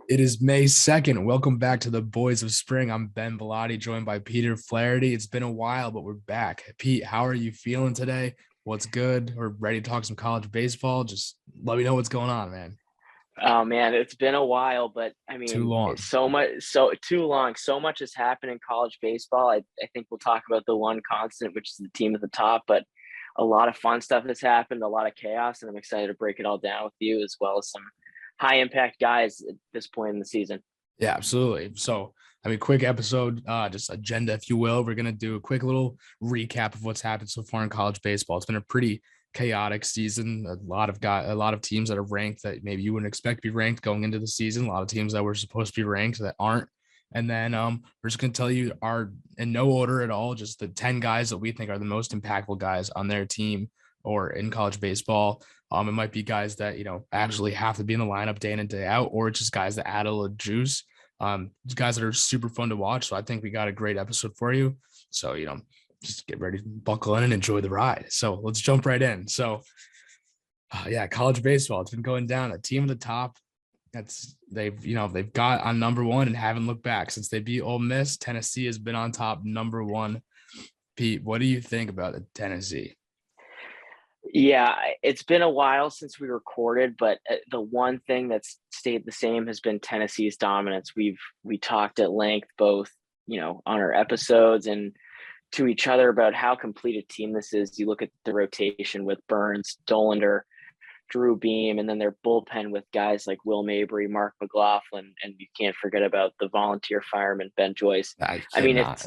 It is May 2nd. Welcome back to the Boys of Spring. I'm Ben Bellotti, joined by Peter Flaherty. It's been a while, but we're back. Pete, how are you feeling today? What's good? We're ready to talk some college baseball. Just let me know what's going on, man. Oh man, it's been a while, but Too long. so much, so too long. So much has happened in college baseball. I think we'll talk about the one constant, which is the team at the top, but a lot of fun stuff has happened, a lot of chaos, and I'm excited to break it all down with you, as well as some high impact guys at this point in the season. Yeah, absolutely. So, quick episode, just agenda, if you will. We're gonna do a quick little recap of what's happened so far in college baseball. It's been a pretty chaotic season. A lot of teams that are ranked that maybe you wouldn't expect to be ranked going into the season. A lot of teams that were supposed to be ranked that aren't. And then we're just gonna tell you our in no order at all, just the 10 guys that we think are the most impactful guys on their team or in college baseball. It might be guys that actually have to be in the lineup day in and day out, or just guys that add a little juice. Guys that are super fun to watch. So I think we got a great episode for you. So just get ready, buckle in, and enjoy the ride. So let's jump right in. So yeah, college baseball. It's been going down. A team at the top. They've got on number one and haven't looked back since they beat Ole Miss. Tennessee has been on top, number one. Pete, what do you think about Tennessee? Yeah, it's been a while since we recorded, but the one thing that's stayed the same has been Tennessee's dominance. We talked at length both, on our episodes and to each other about how complete a team this is. You look at the rotation with Burns, Dolander, Drew Beam, and then their bullpen with guys like Will Mabry, Mark McLaughlin, and you can't forget about the volunteer fireman Ben Joyce. I I mean, cannot.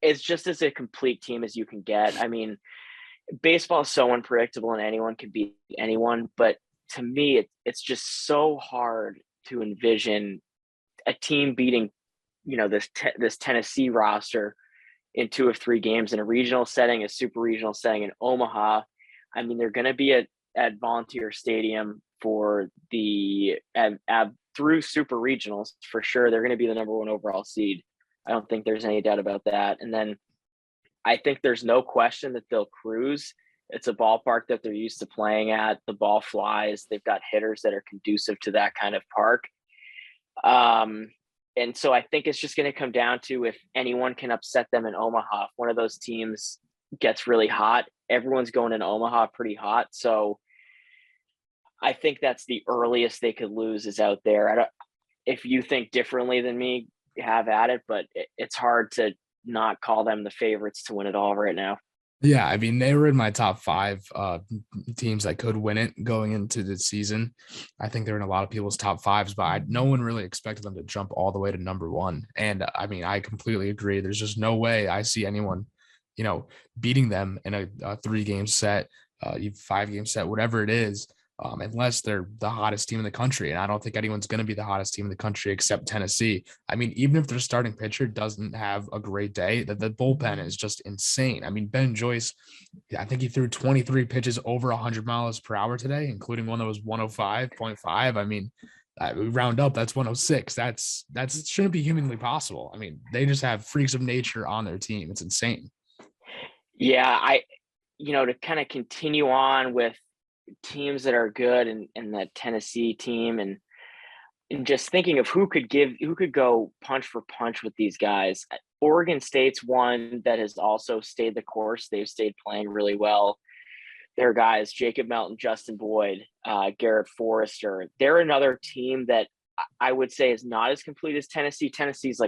it's just as a complete team as you can get. I mean, baseball is so unpredictable and anyone can beat anyone, but to me, it's just so hard to envision a team beating, this Tennessee roster in two of three games in a regional setting, a super regional setting in Omaha. I mean, they're going to be at Volunteer Stadium for through super regionals for sure. They're going to be the number one overall seed. I don't think there's any doubt about that. And then I think there's no question that they'll cruise. It's a ballpark that they're used to playing at. The ball flies. They've got hitters that are conducive to that kind of park. Um, and so I think it's just going to come down to if anyone can upset them in Omaha. If one of those teams gets really hot, everyone's going in Omaha pretty hot. So I think that's the earliest they could lose is out there. If you think differently than me, have at it, but it's hard to not call them the favorites to win it all right now. Yeah, they were in my top five teams that could win it going into the season. I think they're in a lot of people's top fives, but no one really expected them to jump all the way to number one. And I completely agree. There's just no way I see anyone, beating them in a 3 game set, 5 game set, whatever it is, unless they're the hottest team in the country. And I don't think anyone's going to be the hottest team in the country except Tennessee. Even if their starting pitcher doesn't have a great day, the bullpen is just insane. Ben Joyce, I think he threw 23 pitches over 100 miles per hour today, including one that was 105.5. We round up, that's 106. That shouldn't be humanly possible. They just have freaks of nature on their team. It's insane. Yeah, to kind of continue on with teams that are good and that Tennessee team and just thinking of who could go punch for punch with these guys. Oregon State's one that has also stayed the course. They've stayed playing really well. Their guys, Jacob Melton, Justin Boyd, Garrett Forrester, they're another team that I would say is not as complete as Tennessee. Tennessee's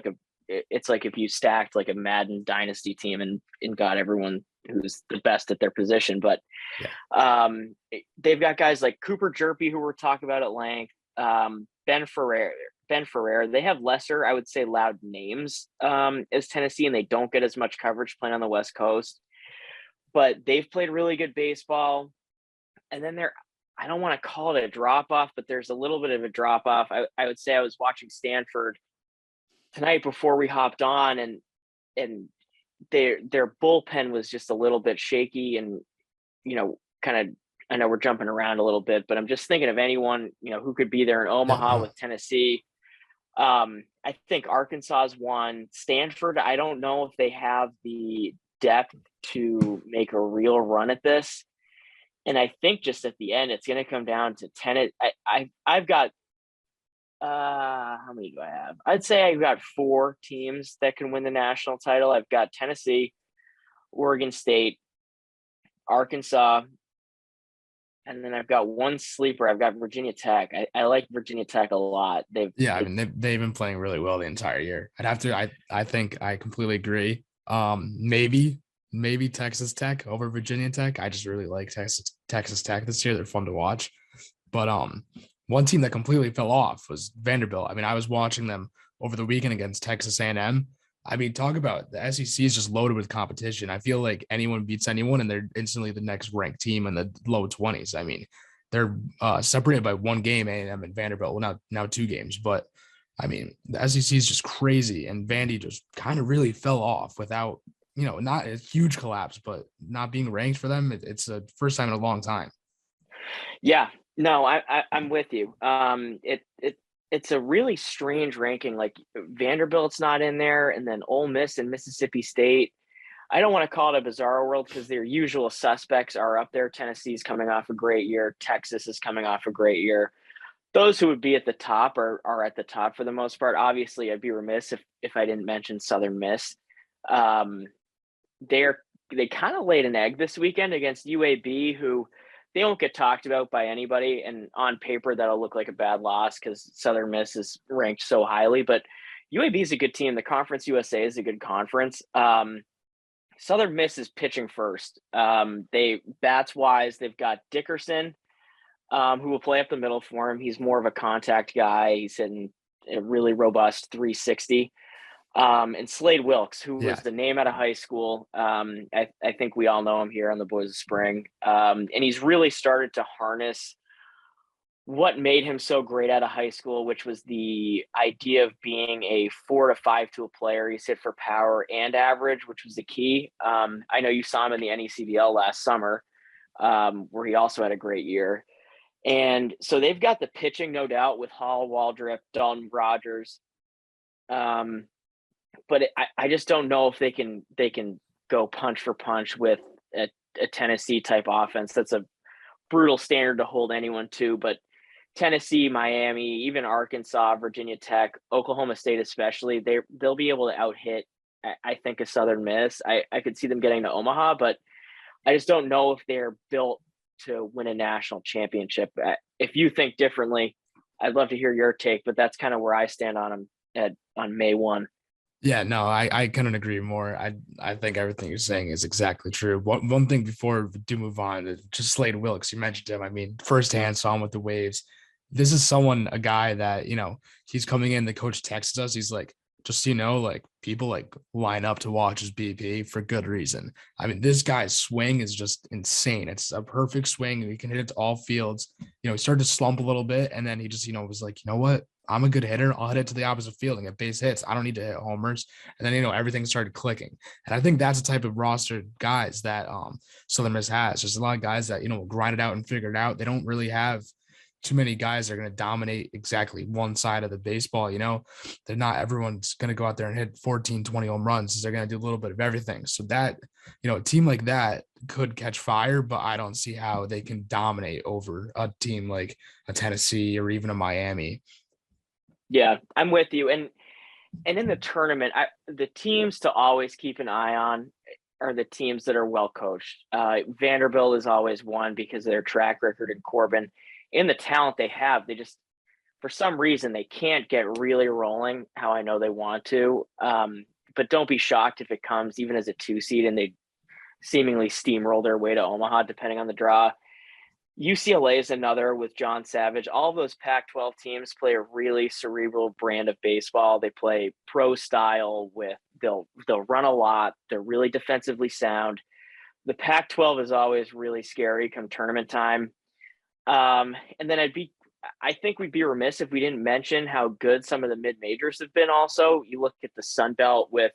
it's like if you stacked like a Madden dynasty team and got everyone who's the best at their position. But Yeah. they've got guys like Cooper Jerpy, who we're talking about at length, Ben Ferrer. They have lesser, I would say, loud names as Tennessee, and they don't get as much coverage playing on the West Coast. But they've played really good baseball. And then I don't want to call it a drop off, but there's a little bit of a drop off. I would say I was watching Stanford tonight before we hopped on, and their bullpen was just a little bit shaky, and kind of, I know we're jumping around a little bit, but I'm just thinking of anyone who could be there in Yeah, Omaha no. with Tennessee. I think Arkansas's one. Stanford, I don't know if they have the depth to make a real run at this. And I think just at the end, it's going to come down to I've got How many do I have? I'd say I've got 4 teams that can win the national title. I've got Tennessee, Oregon State, Arkansas, and then I've got one sleeper. I've got Virginia Tech. I like Virginia Tech a lot. Yeah, I mean they've been playing really well the entire year. I think I completely agree. Maybe Texas Tech over Virginia Tech. I just really like Texas Tech this year. They're fun to watch. But one team that completely fell off was Vanderbilt. I mean, I was watching them over the weekend against Texas A&M. I mean, talk about the SEC is just loaded with competition. I feel like anyone beats anyone, and they're instantly the next ranked team in the low 20s. I mean, they're separated by one game, A&M and Vanderbilt. Well, now 2 games, but I mean, the SEC is just crazy, and Vandy just kind of really fell off without, not a huge collapse, but not being ranked for them. It's the first time in a long time. Yeah, no, I'm with you. It's a really strange ranking. Like Vanderbilt's not in there, and then Ole Miss and Mississippi State. I don't want to call it a bizarre world because their usual suspects are up there. Tennessee's coming off a great year. Texas is coming off a great year. Those who would be at the top are at the top for the most part. Obviously, I'd be remiss if I didn't mention Southern Miss. Um, they kind of laid an egg this weekend against UAB, who they don't get talked about by anybody. And on paper, that'll look like a bad loss because Southern Miss is ranked so highly. But UAB is a good team. The Conference USA is a good conference. Southern Miss is pitching first. They bats wise, they've got Dickerson, who will play up the middle for him. He's more of a contact guy. He's hitting a really robust 360. And Slade Wilkes, who Yeah, was the name out of high school. I think we all know him here on the Boys of Spring. And he's really started to harness what made him so great out of high school, which was the idea of being a 4 to 5 tool player. He's hit for power and average, which was the key. I know you saw him in the NECBL last summer, where he also had a great year. And so they've got the pitching, no doubt, with Hall, Waldrip, Dalton Rogers. But I just don't know if they can go punch for punch with a Tennessee type offense. That's a brutal standard to hold anyone to, but Tennessee, Miami, even Arkansas, Virginia Tech, Oklahoma State especially, they'll be able to out hit, I think, a Southern Miss. I could see them getting to Omaha, but I just don't know if they're built to win a national championship. If you think differently, I'd love to hear your take, but that's kind of where I stand on them on May 1. yeah, no, I couldn't agree more. I think everything you're saying is exactly true. One thing before we do move on, just Slade Wilkes, you mentioned him. I mean, firsthand saw him with the Waves. This is a guy that, he's coming in, the coach texts us. He's like, just so you know, like people like line up to watch his BP for good reason. I mean, this guy's swing is just insane. It's a perfect swing. He can hit it to all fields. He started to slump a little bit, and then he just, was like, you know what? I'm a good hitter. I'll hit it to the opposite field and get base hits. I don't need to hit homers. And then, everything started clicking. And I think that's the type of roster guys that Southern Miss has. Just a lot of guys that, will grind it out and figure it out. They don't really have too many guys that are going to dominate exactly one side of the baseball. They're not everyone's going to go out there and hit 14, 20 home runs. They're going to do a little bit of everything. So that, a team like that could catch fire, but I don't see how they can dominate over a team like a Tennessee or even a Miami. Yeah, I'm with you. And in the tournament, the teams to always keep an eye on are the teams that are well coached. Vanderbilt is always one because of their track record in Corbin. In the talent they have, they just, for some reason, they can't get really rolling how I know they want to. But don't be shocked if it comes even as a 2 seed and they seemingly steamroll their way to Omaha, depending on the draw. UCLA is another with John Savage. All of those Pac-12 teams play a really cerebral brand of baseball. They play pro style they'll run a lot. They're really defensively sound. The Pac-12 is always really scary come tournament time. And then I think we'd be remiss if we didn't mention how good some of the mid-majors have been also. You look at the Sun Belt with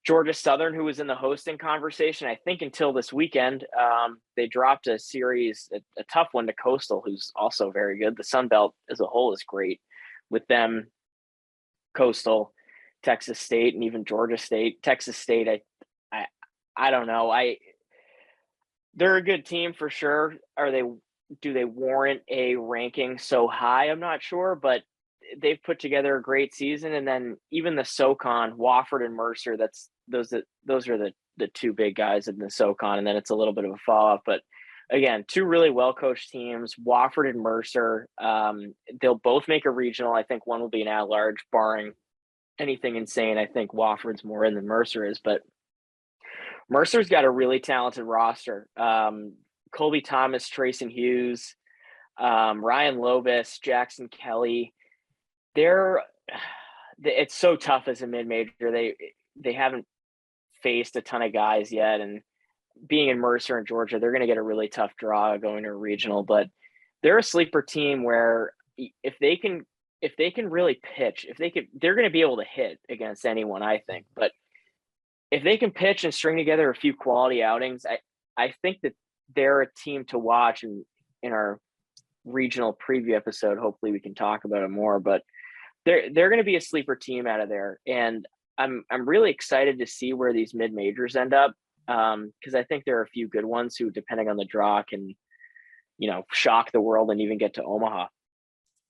Georgia Southern, who was in the hosting conversation, I think until this weekend. They dropped a series, a tough one to Coastal, who's also very good. The Sun Belt as a whole is great with them, Coastal, Texas State, and even Georgia State. Texas State, I don't know. They're a good team for sure. Do they warrant a ranking so high? I'm not sure, but they've put together a great season. And then even the SoCon, Wofford and Mercer, those are the two big guys in the SoCon, and then it's a little bit of a fall off. But again, two really well coached teams, Wofford and Mercer. They'll both make a regional. I think one will be an at large, barring anything insane. I think Wofford's more in than Mercer is, but Mercer's got a really talented roster. Colby Thomas, Trayson Hughes, Ryan Lobus, Jackson Kelly. It's so tough as a mid-major. They haven't faced a ton of guys yet, and being in Mercer and Georgia, they're going to get a really tough draw going to a regional. But they're a sleeper team where if they can really pitch, they're going to be able to hit against anyone, I think. But if they can pitch and string together a few quality outings, I think that they're a team to watch. And in our regional preview episode, hopefully we can talk about it more. But they're going to be a sleeper team out of there, and I'm really excited to see where these mid majors end up, because I think there are a few good ones who, depending on the draw, can shock the world and even get to Omaha.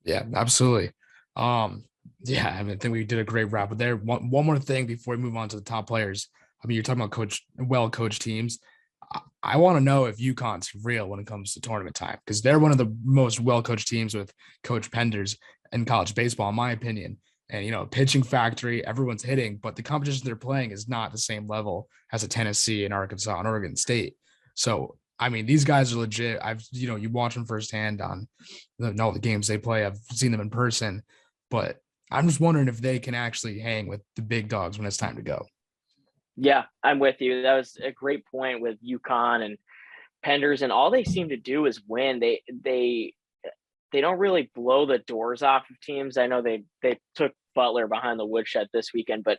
Yeah, absolutely. Yeah, I mean, I think we did a great wrap. But there, one more thing before we move on to the top players. I mean, you're talking about well-coached teams. I want to know if UConn's real when it comes to tournament time, because they're one of the most well-coached teams with Coach Penders in college baseball, in my opinion. And, pitching factory, everyone's hitting, but the competition they're playing is not the same level as a Tennessee and Arkansas and Oregon State. So, I mean, these guys are legit. You watch them firsthand on all the games they play. I've seen them in person, but I'm just wondering if they can actually hang with the big dogs when it's time to go. Yeah, I'm with you. That was a great point with UConn and Penders, and all they seem to do is win. They don't really blow the doors off of teams. I know they took Butler behind the woodshed this weekend, but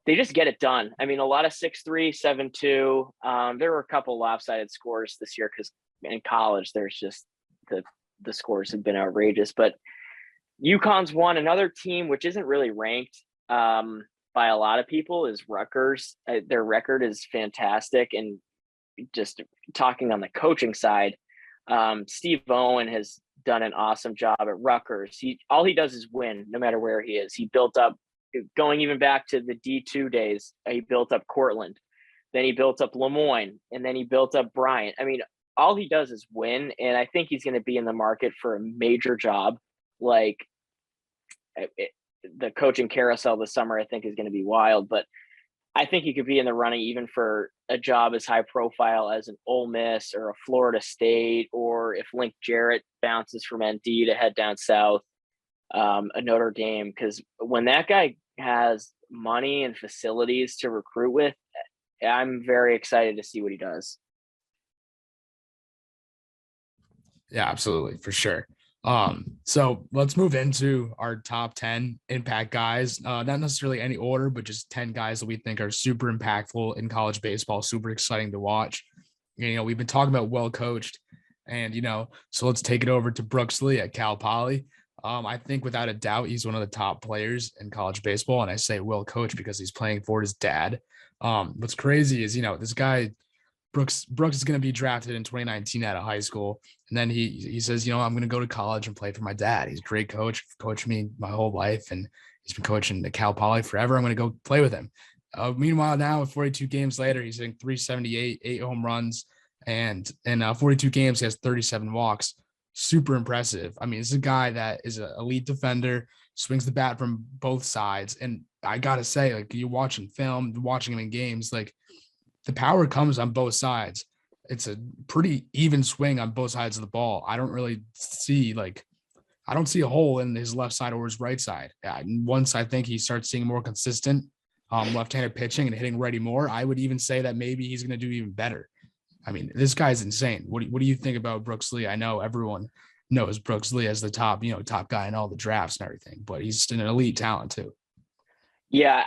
they just get it done. I mean, a lot of 6-3, 7-2. There were a couple lopsided scores this year because in college there's just the scores have been outrageous. But UConn's won. Another team which isn't really ranked by a lot of people is Rutgers. Their record is fantastic, and just talking on the coaching side, Steve Owen has done an awesome job at Rutgers. All he does is win, no matter where he is. He built up, going even back to the D2 days, he built up Cortland, then he built up Lemoyne, and then he built up Bryant. I mean, all he does is win, and I think he's going to be in the market for a major job. Like the coaching carousel this summer, I think is going to be wild, but I think he could be in the running even for a job as high profile as an Ole Miss or a Florida State, or if Link Jarrett bounces from ND to head down south, a Notre Dame. Because when that guy has money and facilities to recruit with, I'm very excited to see what he does. Yeah, absolutely, for sure. So let's move into our top 10 impact guys. Not necessarily any order, but just 10 guys that we think are super impactful in college baseball, super exciting to watch. We've been talking about well coached, and so let's take it over to Brooks Lee at Cal Poly. I think without a doubt he's one of the top players in college baseball, and I say well coached because he's playing for his dad. What's crazy is this guy Brooks is going to be drafted in 2019 out of high school. And then he says, I'm going to go to college and play for my dad. He's a great coach, coached me my whole life. And he's been coaching the Cal Poly forever. I'm going to go play with him. Meanwhile, now 42 games later, he's hitting 378, 8 home runs. And in 42 games, he has 37 walks. Super impressive. I mean, this is a guy that is an elite defender, swings the bat from both sides. And I got to say, like, you're watching film, watching him in games, like, the power comes on both sides. It's a pretty even swing on both sides of the ball. I don't really see a hole in his left side or his right side. Once I think he starts seeing more consistent left-handed pitching and hitting righty more, I would even say that maybe he's going to do even better. I mean, this guy's insane. What do you think about Brooks Lee? I know everyone knows Brooks Lee as the top guy in all the drafts and everything, but he's an elite talent too. Yeah,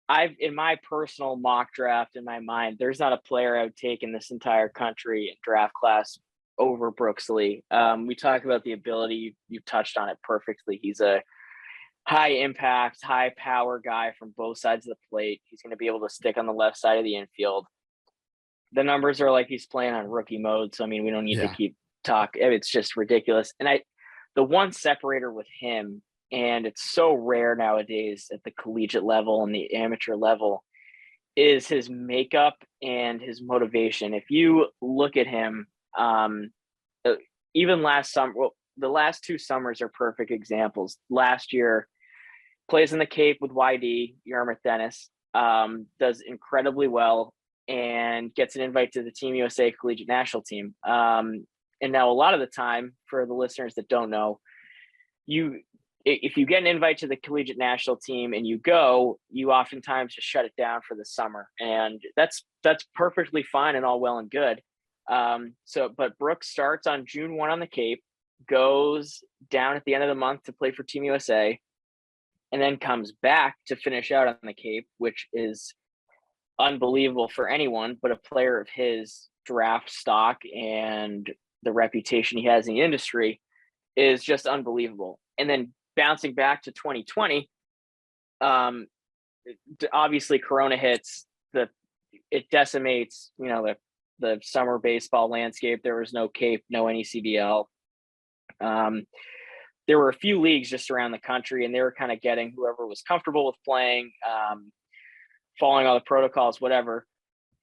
I've in my personal mock draft in my mind, there's not a player I would take in this entire country in draft class over Brooks Lee. We talk about the ability, you touched on it perfectly. He's a high impact, high power guy from both sides of the plate. He's going to be able to stick on the left side of the infield. The numbers are like he's playing on rookie mode. So, I mean, we don't need to keep talk. It's just ridiculous. And the one separator with him, and it's so rare nowadays at the collegiate level and the amateur level, is his makeup and his motivation. If you look at him, even last summer, well, the last 2 summers are perfect examples. Last year, plays in the Cape with YD, Yarmouth Dennis, does incredibly well and gets an invite to the Team USA Collegiate National Team. And now a lot of the time, for the listeners that don't know, if you get an invite to the collegiate national team and you go, you oftentimes just shut it down for the summer. And that's perfectly fine and all well and good. But Brooks starts on June 1 on the Cape, goes down at the end of the month to play for Team USA, and then comes back to finish out on the Cape, which is unbelievable for anyone, but a player of his draft stock and the reputation he has in the industry is just unbelievable. And then bouncing back to 2020, obviously Corona hits, it decimates, the summer baseball landscape. There was no Cape, no NECBL. There were a few leagues just around the country, and they were kind of getting whoever was comfortable with playing, following all the protocols, whatever.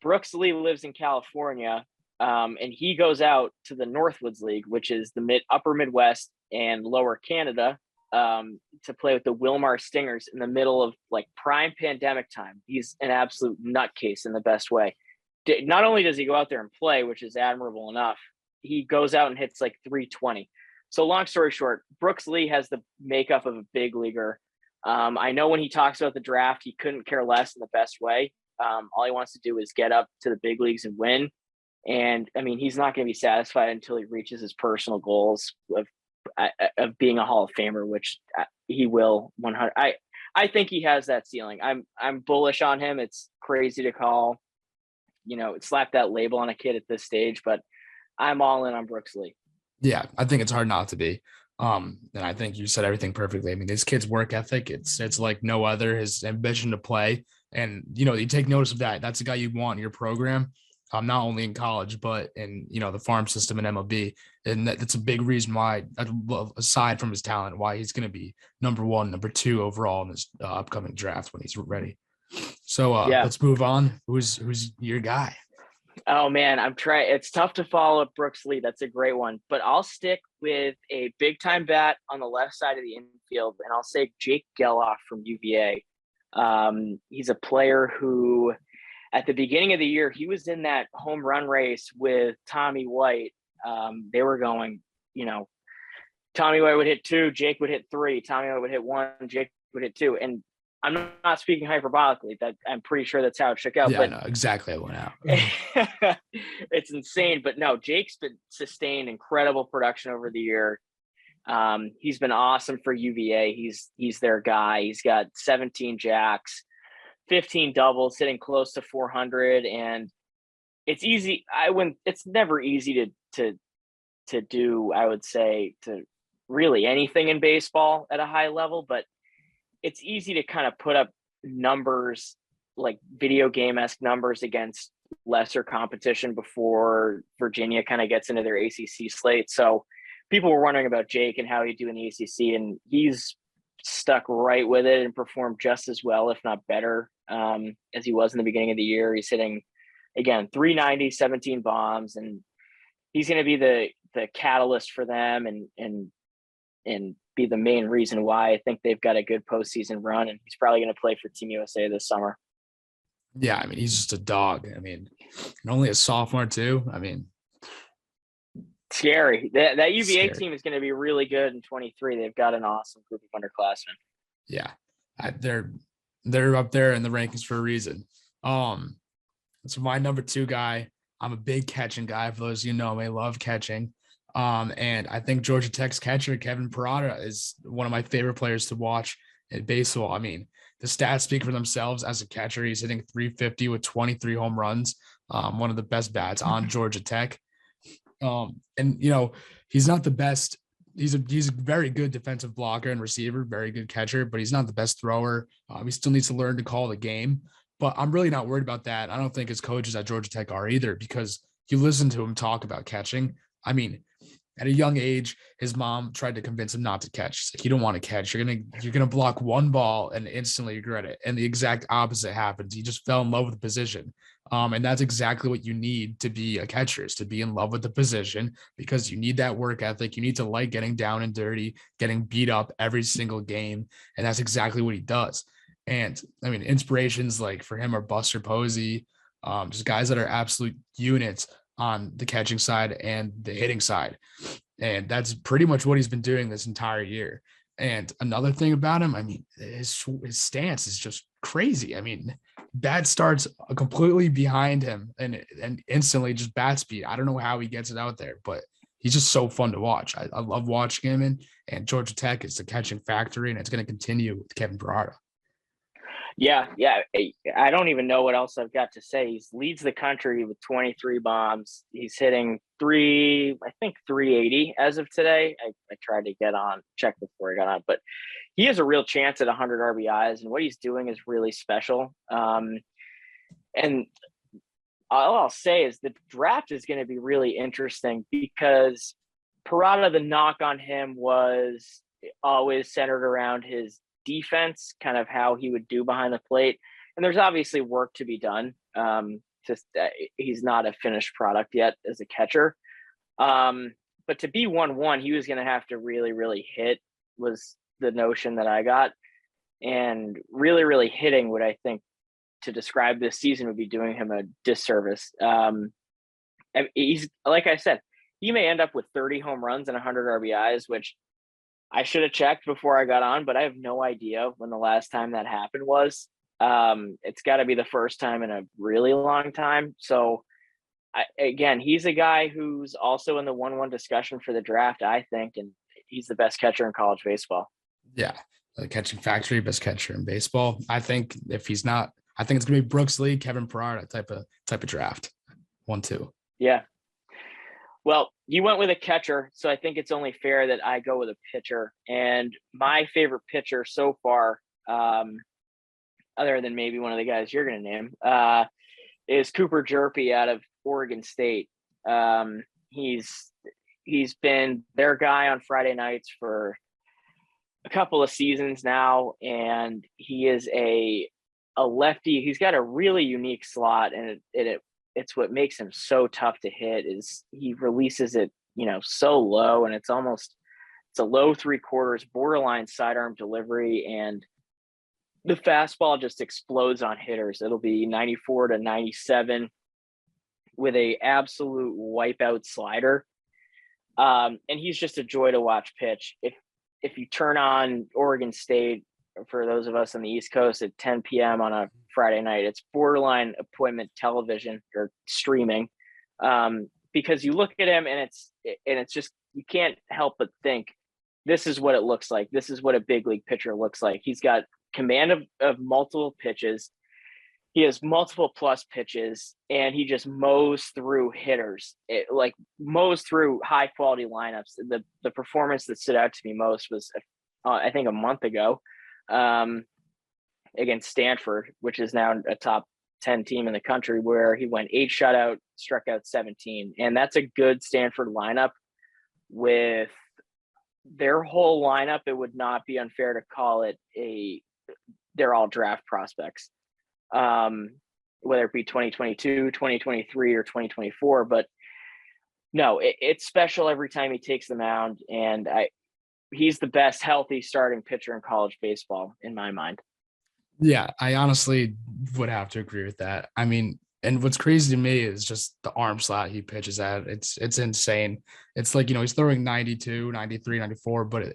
Brooks Lee lives in California, and he goes out to the Northwoods League, which is the upper Midwest and lower Canada, to play with the Wilmar Stingers in the middle of like prime pandemic time. He's an absolute nutcase in the best way. Not only does he go out there and play, which is admirable enough, he goes out and hits like 320. So long story short, Brooks Lee has the makeup of a big leaguer. I know when he talks about the draft, he couldn't care less in the best way. All he wants to do is get up to the big leagues and win. And I mean, he's not going to be satisfied until he reaches his personal goals of being a Hall of Famer, which he will 100. I think he has that ceiling. I'm bullish on him. It's crazy to call, slap that label on a kid at this stage, but I'm all in on Brooks Lee. Yeah, I think it's hard not to be. And I think you said everything perfectly. I mean, this kid's work ethic, it's like no other. His ambition to play, and you take notice of that. That's the guy you want in your program, not only in college but in the farm system in MLB. And that's a big reason why, aside from his talent, why he's going to be number 1, number 2 overall in this upcoming draft when he's ready. So Let's move on. Who's your guy? Oh man, it's tough to follow up Brooks Lee. That's a great one, but I'll stick with a big time bat on the left side of the infield, and I'll say Jake Geloff from UVA. He's a player who, at the beginning of the year, he was in that home run race with Tommy White. They were going, Tommy White would hit 2, Jake would hit 3, Tommy White would hit 1, Jake would hit 2. And I'm not speaking hyperbolically. That I'm pretty sure that's how it shook out. Yeah, but I know exactly how it went out. It's insane. But no, Jake's been sustained incredible production over the year. He's been awesome for UVA. He's their guy. He's got 17 jacks, 15 doubles, hitting close to 400, and it's easy. It's never easy to do. I would say to really anything in baseball at a high level, but it's easy to kind of put up numbers, like video game-esque numbers, against lesser competition before Virginia kind of gets into their ACC slate. So people were wondering about Jake and how he'd do in the ACC, and he's stuck right with it and performed just as well, if not better, as he was in the beginning of the year. He's hitting, again, 390, 17 bombs, and he's going to be the catalyst for them and be the main reason why I think they've got a good postseason run, and he's probably going to play for Team USA this summer. Yeah, I mean, he's just a dog. I mean, and only a sophomore too. I mean, scary. That UVA team is going to be really good in 23. They've got an awesome group of underclassmen. Yeah, they're up there in the rankings for a reason. So my number 2 guy, I'm a big catching guy. For those I love catching. And I think Georgia Tech's catcher, Kevin Parada, is one of my favorite players to watch in baseball. I mean, the stats speak for themselves. As a catcher, he's hitting 350 with 23 home runs, one of the best bats on Georgia Tech. And he's not the best. He's a very good defensive blocker and receiver, very good catcher, but he's not the best thrower. He still needs to learn to call the game, but I'm really not worried about that. I don't think his coaches at Georgia Tech are either, because you listen to him talk about catching. I mean, At a young age, his mom tried to convince him not to catch. She's like, you don't want to catch. You're gonna block one ball and instantly regret it. And the exact opposite happens. He just fell in love with the position. And that's exactly what you need to be a catcher, is to be in love with the position, because you need that work ethic. You need to like getting down and dirty, getting beat up every single game. And that's exactly what he does. And I mean, inspirations like for him are Buster Posey, just guys that are absolute units on the catching side and the hitting side. And that's pretty much what he's been doing this entire year. And another thing about him, I mean, his stance is just crazy. I mean, bat starts completely behind him and instantly just bat speed. I don't know how he gets it out there, but he's just so fun to watch. I love watching him. And Georgia Tech is the catching factory, and it's going to continue with Kevin Parada. Yeah. I don't even know what else I've got to say. He leads the country with 23 bombs. He's hitting 380 as of today. I tried to check before I got on, but he has a real chance at 100 RBIs, and what he's doing is really special. And all I'll say is the draft is going to be really interesting, because Parada, the knock on him was always centered around his defense, kind of how he would do behind the plate. And there's obviously work to be done. He's not a finished product yet as a catcher. But to be 1-1, he was going to have to really, really hit, was the notion that I got. And really, really hitting would, I think, to describe this season would be doing him a disservice. He's, like I said, he may end up with 30 home runs and 100 RBIs, which I should have checked before I got on, but I have no idea when the last time that happened was. It's got to be the first time in a really long time. So, again, he's a guy who's also in the 1-1 discussion for the draft, I think, and he's the best catcher in college baseball. Yeah, the catching factory, best catcher in baseball. I think if he's not, I think it's gonna be Brooks Lee, Kevin Parada type of draft. 1-2. Yeah. Well, you went with a catcher, so I think it's only fair that I go with a pitcher. And my favorite pitcher so far, other than maybe one of the guys you're going to name, is Cooper Jerpy out of Oregon State. He's been their guy on Friday nights for a couple of seasons now, and he is a lefty. He's got a really unique slot, and it's what makes him so tough to hit is he releases it, so low, and it's a low 3/4 borderline sidearm delivery, and the fastball just explodes on hitters. It'll be 94 to 97 with a absolute wipeout slider. And he's just a joy to watch pitch. If you turn on Oregon State, for those of us on the East Coast, at 10 p.m. on a Friday night, it's borderline appointment television or streaming, because you look at him and it's just, you can't help but think, this is what it looks like. This is what a big league pitcher looks like. He's got command of multiple pitches. He has multiple plus pitches, and he just mows through hitters. Mows through high quality lineups. The performance that stood out to me most was, I think, a month ago, against Stanford, which is now a top 10 team in the country, where he went 8 shutout, struck out 17. And that's a good Stanford lineup. With their whole lineup, it would not be unfair to call it they're all draft prospects, whether it be 2022, 2023, or 2024. But no, it's special every time he takes the mound. And he's the best healthy starting pitcher in college baseball, in my mind. Yeah, I honestly would have to agree with that. I mean, and what's crazy to me is just the arm slot he pitches at. It's insane. It's like, he's throwing 92, 93, 94, but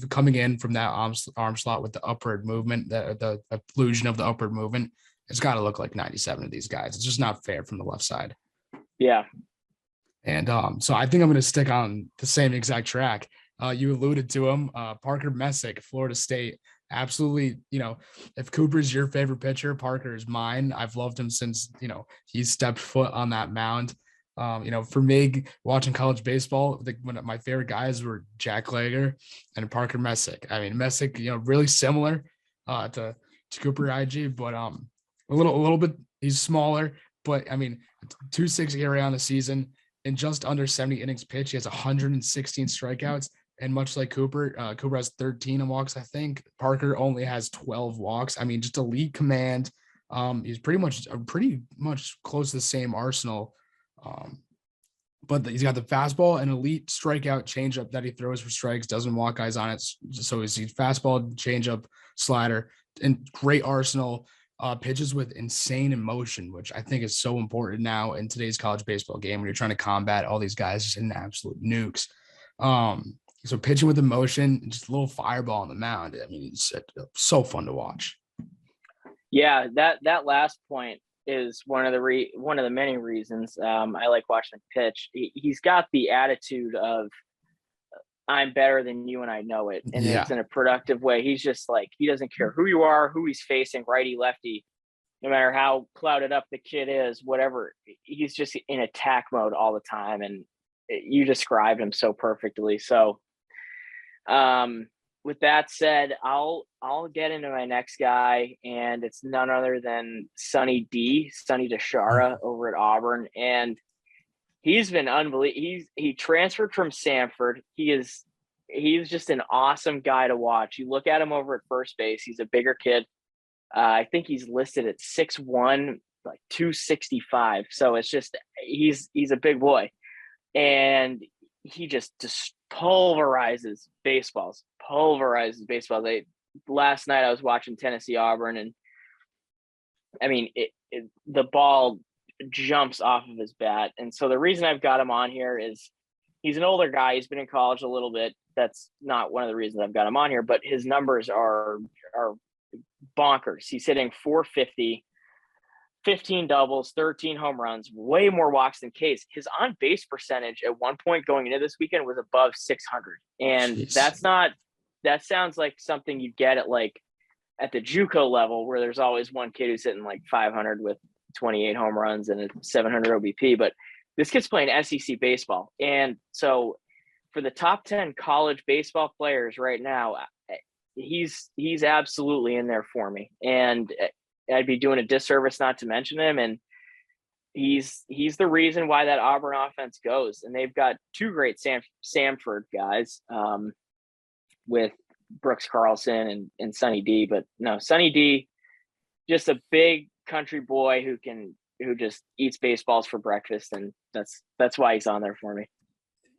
coming in from that arm slot with the upward movement, the illusion of the upward movement, it's got to look like 97 of these guys. It's just not fair from the left side. Yeah. And so I think I'm going to stick on the same exact track. You alluded to him, Parker Messick, Florida State. Absolutely. If Cooper's your favorite pitcher, Parker is mine. I've loved him since, he stepped foot on that mound. For me, watching college baseball, one of my favorite guys were Jack Lager and Parker Messick. I mean, Messick, really similar to Cooper IG, but a little bit, he's smaller, but I mean, 2.6 ERA on the season. in just under 70 innings pitched, he has 116 strikeouts. And much like Cooper, Cooper has 13 walks, I think. Parker only has 12 walks. I mean, just elite command. He's pretty much close to the same arsenal. But he's got the fastball and elite strikeout changeup that he throws for strikes, doesn't walk guys on it. So he's fastball, changeup, slider, and great arsenal. Pitches with insane emotion, which I think is so important now in today's college baseball game when you're trying to combat all these guys just hitting absolute nukes. So pitching with emotion, just a little fireball on the mound. I mean, it's so fun to watch. Yeah, that last point is one of the many reasons I like watching him pitch. He's got the attitude of I'm better than you and I know it, and it's in a productive way. He's just like, he doesn't care who you are, who he's facing, righty, lefty, no matter how clouded up the kid is, whatever. He's just in attack mode all the time, and you described him so perfectly. So, with that said, I'll get into my next guy, and it's none other than Sonny DeShara over at Auburn, and he's been unbelievable. He transferred from Samford. He's just an awesome guy to watch. You look at him over at first base. He's a bigger kid. I think he's listed at 6'1", like 265. So it's just he's a big boy, and he just pulverizes baseballs. Last night I was watching Tennessee Auburn, and I mean the ball jumps off of his bat. And so the reason I've got him on here is he's an older guy. He's been in college a little bit. That's not one of the reasons I've got him on here, but his numbers are bonkers. He's hitting 450, 15 doubles, 13 home runs, way more walks than Case. His on base percentage at one point going into this weekend was above 600. And Jeez. that sounds like something you get at the JUCO level, where there's always one kid who's hitting like 500 with 28 home runs and a 700 OBP, but this kid's playing SEC baseball. And so for the top 10 college baseball players right now, he's absolutely in there for me. And I'd be doing a disservice not to mention him. And he's the reason why that Auburn offense goes. And they've got two great Samford guys with Brooks Carlson and Sonny D. But no, Sonny D, just a big country boy who just eats baseballs for breakfast, and that's why he's on there for me.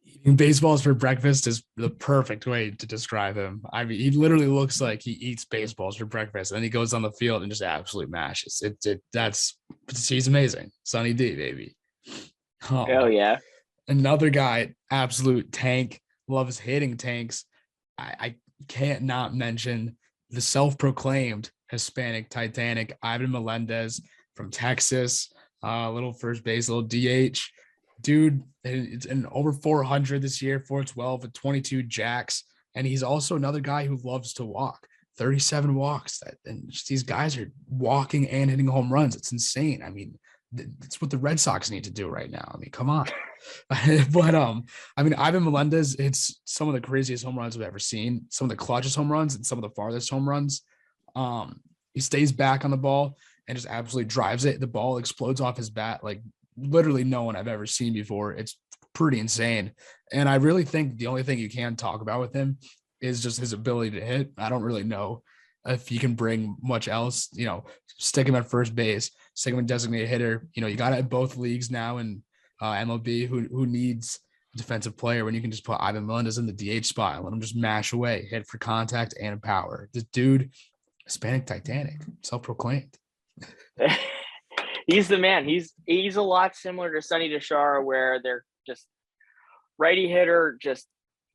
Eating baseballs for breakfast is the perfect way to describe him. I mean, he literally looks like he eats baseballs for breakfast, and then he goes on the field and just absolutely mashes. He's amazing. Sonny D, baby. Oh yeah. Another guy, absolute tank, loves hitting tanks. I can't not mention the self-proclaimed Hispanic Titanic, Ivan Melendez from Texas, little first base, little DH. Dude, it's in over 400 this year, 412 with 22 jacks. And he's also another guy who loves to walk. 37 walks. And just these guys are walking and hitting home runs. It's insane. I mean, it's what the Red Sox need to do right now. I mean, come on. But I mean, Ivan Melendez, it's some of the craziest home runs I've ever seen. Some of the clutchest home runs and some of the farthest home runs. He stays back on the ball and just absolutely drives it. The ball explodes off his bat like literally no one I've ever seen before. It's pretty insane. And I really think the only thing you can talk about with him is just his ability to hit. I don't really know if he can bring much else, stick him at first base, stick him in designated hitter. You got it at both leagues now in MLB who needs a defensive player when you can just put Ivan Melendez in the DH spot and let him just mash away, hit for contact and power. This dude, Hispanic Titanic, self-proclaimed. He's the man. He's a lot similar to Sonny DeShara, where they're just righty hitter, just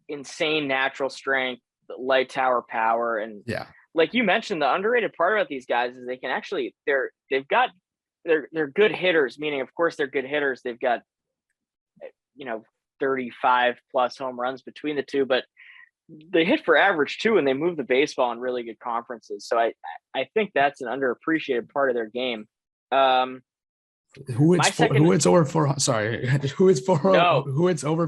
insane natural strength, light tower power, and yeah, like you mentioned, the underrated part about these guys is they can actually they're good hitters. Meaning, of course, they're good hitters. They've got 35 plus home runs between the two, but they hit for average too, and they move the baseball in really good conferences. So I think that's an underappreciated part of their game. Who it's over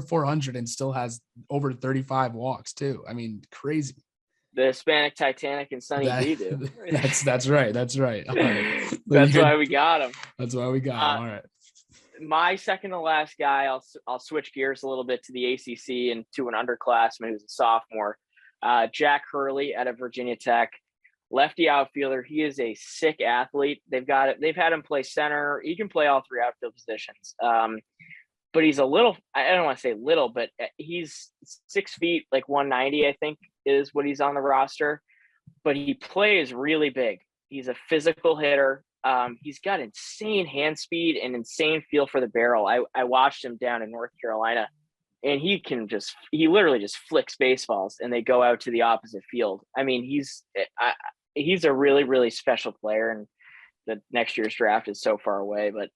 400 and still has over 35 walks too. I mean, crazy. The Hispanic Titanic and Sonny D do. That's right. All right. That's why we got him. That's why we got him. All right. my second to last guy, I'll switch gears a little bit to the ACC and to an underclassman who's a sophomore, Jack Hurley out of Virginia Tech, lefty outfielder. He is a sick athlete. They've had him play center. He can play all three outfield positions. But he's a little, I don't want to say little, but he's 6 feet, like 190, I think is what he's on the roster. But he plays really big. He's a physical hitter. He's got insane hand speed and insane feel for the barrel. I watched him down in North Carolina, and he literally just flicks baseballs and they go out to the opposite field. I mean, he's a really, really special player, and the next year's draft is so far away, but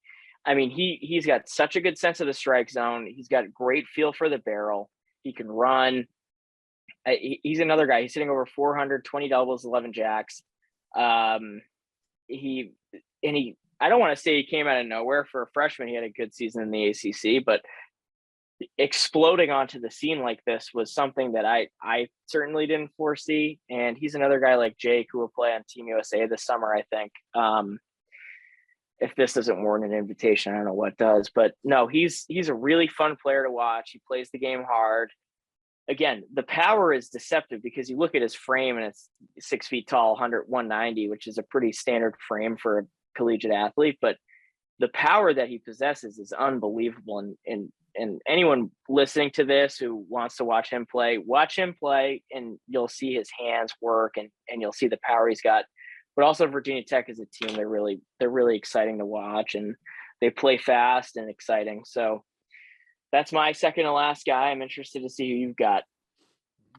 I mean, he's got such a good sense of the strike zone. He's got great feel for the barrel. He can run. He's another guy. He's hitting over 400, 20 doubles, 11 jacks. I don't want to say he came out of nowhere. For a freshman, he had a good season in the ACC, but exploding onto the scene like this was something that I certainly didn't foresee. And he's another guy like Jake who will play on Team USA this summer, I think. If this doesn't warrant an invitation, I don't know what does. But no, he's a really fun player to watch. He plays the game hard. Again, the power is deceptive because you look at his frame and it's 6 feet tall, 190, which is a pretty standard frame for a collegiate athlete. But the power that he possesses is unbelievable. And anyone listening to this who wants to watch him play, and you'll see his hands work and you'll see the power he's got. But also Virginia Tech is a team they're really exciting to watch, and they play fast and exciting. So that's my second to last guy. I'm interested to see who you've got.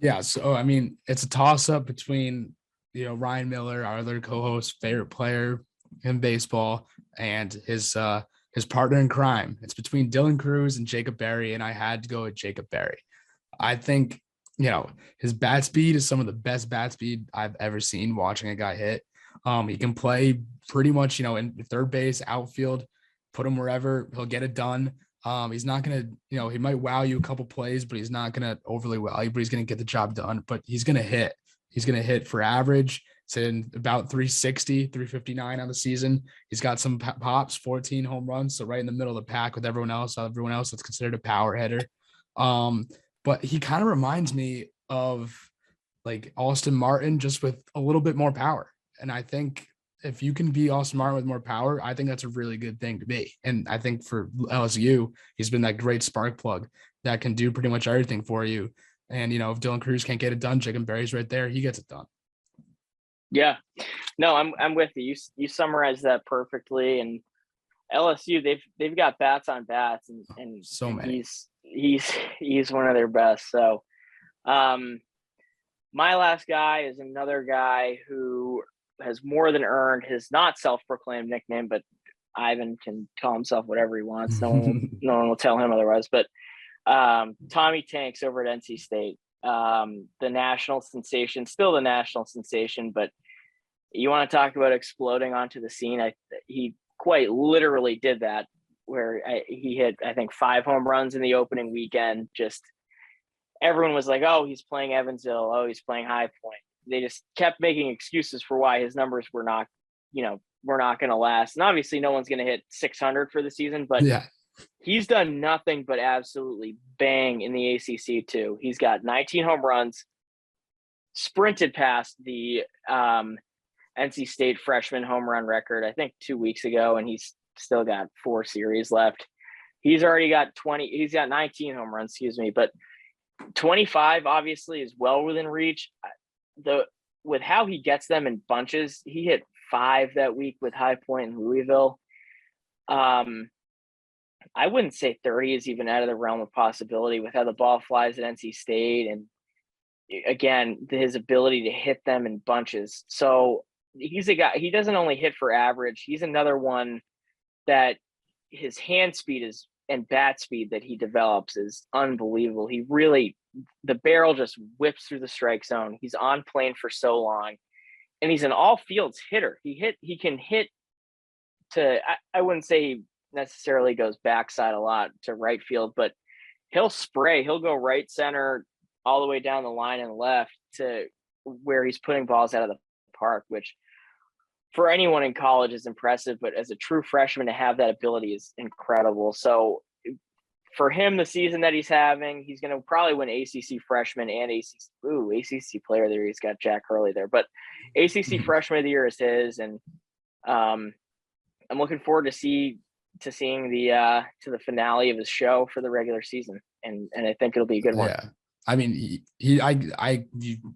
Yeah, so I mean, it's a toss-up between Ryan Miller, our other co-host, favorite player in baseball, and his partner in crime. It's between Dylan Cruz and Jacob Berry, and I had to go with Jacob Berry. I think his bat speed is some of the best bat speed I've ever seen watching a guy hit. He can play pretty much, in third base, outfield, put him wherever, he'll get it done. He's not going to, he might wow you a couple plays, but he's not going to overly wow you, but he's going to get the job done. But he's going to hit. He's going to hit for average. It's in about 360, 359 on the season. He's got some pops, 14 home runs. So right in the middle of the pack with everyone else that's considered a power hitter. But he kind of reminds me of like Austin Martin, just with a little bit more power. And I think if you can be Austin Martin with more power, I think that's a really good thing to be. And I think for LSU, he's been that great spark plug that can do pretty much everything for you. And, if Dylan Cruz can't get it done, Jacob Berry's right there. He gets it done. Yeah, no, I'm with you. You summarized that perfectly. And LSU, they've got bats on bats, and so many. He's one of their best. So, my last guy is another guy who has more than earned his not self-proclaimed nickname, but Ivan can call himself whatever he wants. No one will tell him otherwise. But Tommy Tanks over at NC State, the national sensation, still the national sensation. But you want to talk about exploding onto the scene? He quite literally did that, where he hit, I think, 5 home runs in the opening weekend. Just everyone was like, "Oh, he's playing Evansville. Oh, he's playing High Point." They just kept making excuses for why his numbers were not going to last. And obviously no one's going to hit 600 for the season, but yeah, he's done nothing but absolutely bang in the ACC too. He's got 19 home runs, sprinted past the NC State freshman home run record, I think 2 weeks ago, and he's still got 4 series left. He's already got 19 home runs, but 25 obviously is well within reach. With how he gets them in bunches, he hit 5 that week with High Point and Louisville. I wouldn't say 30 is even out of the realm of possibility with how the ball flies at NC State, and again, his ability to hit them in bunches. So he's a guy, he doesn't only hit for average. He's another one that his hand speed and bat speed that he develops is unbelievable. The barrel just whips through the strike zone. He's on plane for so long, and he's an all fields hitter. He can hit to, I wouldn't say he necessarily goes backside a lot to right field, but he'll go right center all the way down the line and left to where he's putting balls out of the park, which for anyone in college is impressive, but as a true freshman to have that ability is incredible. So for him, the season that he's having, he's going to probably win ACC freshman and ACC player of the year. He's got Jack Hurley there, but ACC freshman of the year is his. And I'm looking forward to seeing the finale of his show for the regular season. And I think it'll be a good one. Yeah. I mean, you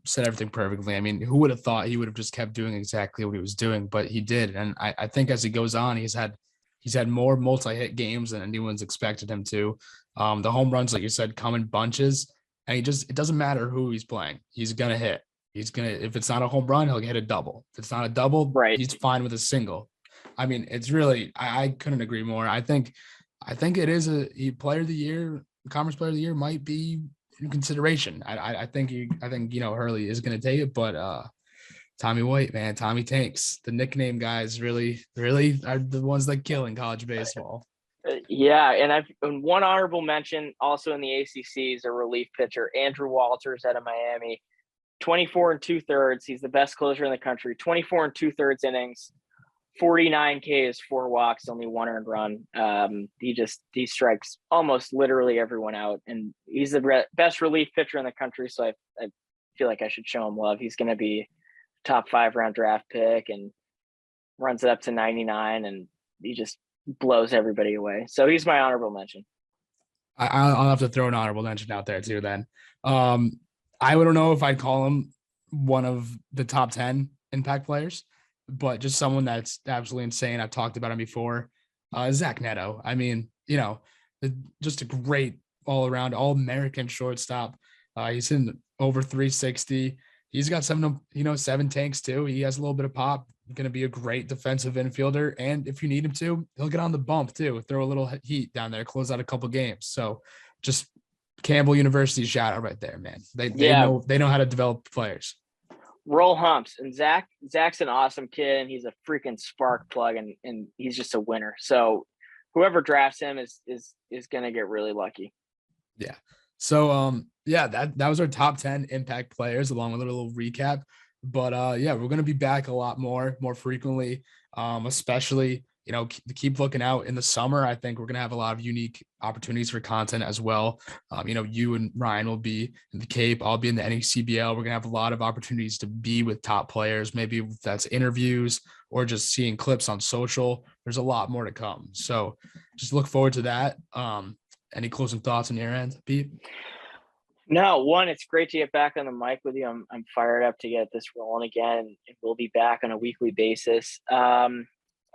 said everything perfectly. I mean, who would have thought he would have just kept doing exactly what he was doing, but he did. And I think as he goes on, he's had more multi-hit games than anyone's expected him to. The home runs, like you said, come in bunches, and it doesn't matter who he's playing. He's going to hit. If it's not a home run, he'll hit a double. If it's not a double, right, he's fine with a single. I mean, it's really, I couldn't agree more. I think it is player of the year, conference player of the year might be in consideration. I think Hurley is going to take it, but Tommy White, man, Tommy Tanks, the nickname guys really are the ones that kill in college baseball. Yeah, and one honorable mention also in the ACC is a relief pitcher, Andrew Walters out of Miami, 24 2/3. He's the best closer in the country. 24 2/3 innings, 49 Ks, 4 walks, only 1 earned run. He strikes almost literally everyone out, and he's the best relief pitcher in the country. So I feel like I should show him love. He's going to be top 5 round draft pick and runs it up to 99, and he just blows everybody away. So he's my honorable mention. I'll have to throw an honorable mention out there too. Then I don't know if I'd call him one of the top 10 impact players, but just someone that's absolutely insane. I've talked about him before. Zach Neto. I mean, just a great all-around All-American shortstop. He's in over 360. He's got 7 tanks too. He has a little bit of pop. Going to be a great defensive infielder, and if you need him to, he'll get on the bump too. Throw a little heat down there, close out a couple games. So, just Campbell University shout out right there, man. They know how to develop players. Roll humps, and Zach's an awesome kid, and he's a freaking spark plug, and he's just a winner. So, whoever drafts him is going to get really lucky. Yeah. So that was our top 10 impact players, along with a little recap. But we're going to be back a lot more frequently, especially, keep looking out in the summer. I think we're going to have a lot of unique opportunities for content as well. You and Ryan will be in the Cape. I'll be in the NECBL. We're going to have a lot of opportunities to be with top players. Maybe that's interviews or just seeing clips on social. There's a lot more to come. So just look forward to that. Any closing thoughts on your end, Pete? No, one, it's great to get back on the mic with you. I'm fired up to get this rolling again. We'll be back on a weekly basis. I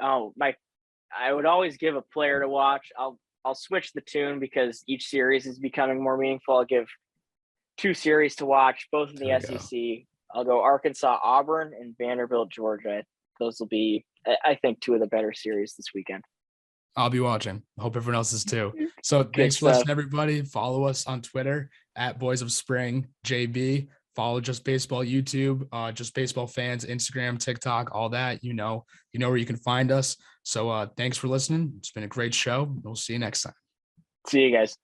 would always give a player to watch. I'll switch the tune because each series is becoming more meaningful. I'll give 2 series to watch, both in the SEC. I'll go Arkansas, Auburn, and Vanderbilt, Georgia. Those will be, I think, 2 of the better series this weekend. I'll be watching. I hope everyone else is too. So thanks for listening, everybody. Follow us on Twitter at Boys of Spring JB. Follow Just Baseball YouTube, Just Baseball Fans, Instagram, TikTok, all that. You know where you can find us. So thanks for listening. It's been a great show. We'll see you next time. See you guys.